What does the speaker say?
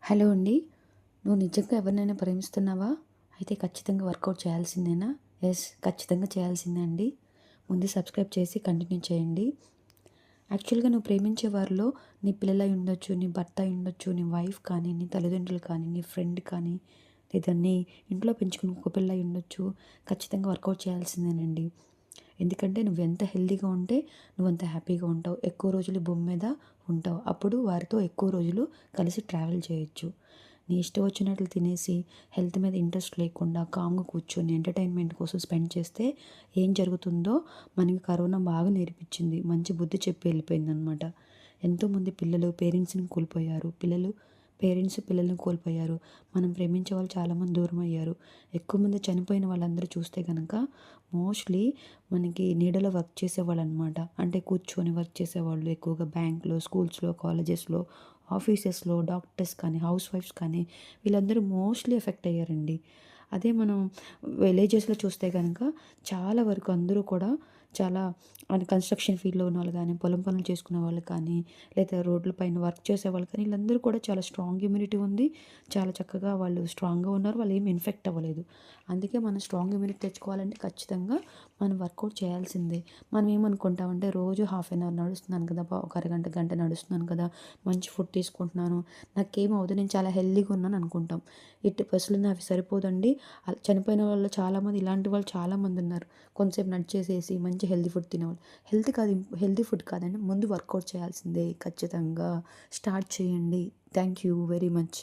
Hello అండి. నువ్వు నిజంగా ఎవరినైనా ప్రేమిస్తున్నావా? అయితే ఖచ్చితంగా వర్కౌట్ చేయాల్సిందేనా? యెస్. ఖచ్చితంగా చేయాల్సిందే అండి. ముందు సబ్స్క్రైబ్ చేసి కంటిన్యూ చేయండి. యాక్చువల్‌గా నువ్వు ప్రేమించే వారిలో నీ పిల్లలై ఉండొచ్చు, నీ భర్త అయి ఉండొచ్చు, నీ వైఫ్ కానీ, నీ తల్లిదండ్రులు కానీ, నీ ఫ్రెండ్ కానీ, లేదా నీ ఇంట్లో పెంచుకున్న కుక్క పిల్ల అయి ఉండొచ్చు. ఖచ్చితంగా వర్కౌట్ చేయాల్సిందేనండి. ఎందుకంటే నువ్వెంత హెల్తీగా ఉంటే నువ్వంత హ్యాపీగా ఉంటావు. ఎక్కువ రోజులు ఈ భూమి మీద ఉంటావు. అప్పుడు వారితో ఎక్కువ రోజులు కలిసి ట్రావెల్ చేయొచ్చు. నీ ఇష్టం వచ్చినట్లు తినేసి హెల్త్ మీద ఇంట్రెస్ట్ లేకుండా కామ్‌గా కూర్చొని ఎంటర్‌టైన్‌మెంట్ కోసం స్పెండ్ చేస్తే ఏం జరుగుతుందో మనకి కరోనా బాగా నేర్పించింది. మంచి బుద్ధి చెప్పి వెళ్ళిపోయిందనమాట. ఎంతోమంది పిల్లలు పేరెంట్స్‌ని కోల్పోయారు. పేరెంట్స్ పిల్లల్ని కోల్పోయారు. మనం ప్రేమించే వాళ్ళు చాలామంది దూరమయ్యారు. ఎక్కువ మంది చనిపోయిన వాళ్ళందరూ చూస్తే గనక మోస్ట్‌లీ మనకి నీడలో వర్క్ చేసేవాళ్ళనమాట. అంటే కూర్చొని వర్క్ చేసేవాళ్ళు ఎక్కువగా బ్యాంక్‌లో, స్కూల్స్‌లో, కాలేజెస్‌లో, ఆఫీసెస్‌లో డాక్టర్స్ కానీ, హౌస్ వైఫ్స్ కానీ వీళ్ళందరూ మోస్ట్‌లీ ఎఫెక్ట్ అయ్యారండి. అదే మనం విలేజెస్‌లో చూస్తే గనక చాలా వరకు అందరూ కూడా చాలా కన్‌స్ట్రక్షన్ ఫీల్డ్‌లో ఉన్నవాళ్ళు గానీ, పొలం పనులు చేసుకునే వాళ్ళు కానీ, లేదా రోడ్ల పైన వర్క్ చేసేవాళ్ళు కానీ, వీళ్ళందరూ కూడా చాలా స్ట్రాంగ్ ఇమ్యూనిటీ ఉంది. చాలా చక్కగా వాళ్ళు స్ట్రాంగ్‌గా ఉన్నారు. వాళ్ళేమి ఇన్ఫెక్ట్ అవ్వలేదు. అందుకే మనం స్ట్రాంగ్ ఇమ్యూనిటీ తెచ్చుకోవాలంటే ఖచ్చితంగా మనం వర్కౌట్ చేయాల్సిందే. మనం ఏమనుకుంటామంటే రోజు హాఫ్ ఎన్ అవర్ నడుస్తున్నాను కదా! ఒక అరగంట, గంట నడుస్తున్నాను కదా! మంచి ఫుడ్ తీసుకుంటున్నాను. నాకేం అవ్వదు. నేను చాలా హెల్తీగా ఉన్నాను అనుకుంటాం. ఎట్టి పరిస్థితుల్లో అవి సరిపోదండి. చనిపోయిన వాళ్ళు చాలామంది ఇలాంటి వాళ్ళు చాలామంది ఉన్నారు. కొంతసేపు నడిచేసేసి మంచి హెల్తీ ఫుడ్ తినేవాళ్ళు. హెల్తీ ఫుడ్ కాదండి. ముందు వర్కౌట్ చేయాల్సిందే ఖచ్చితంగా. స్టార్ట్ చేయండి. Thank you very much.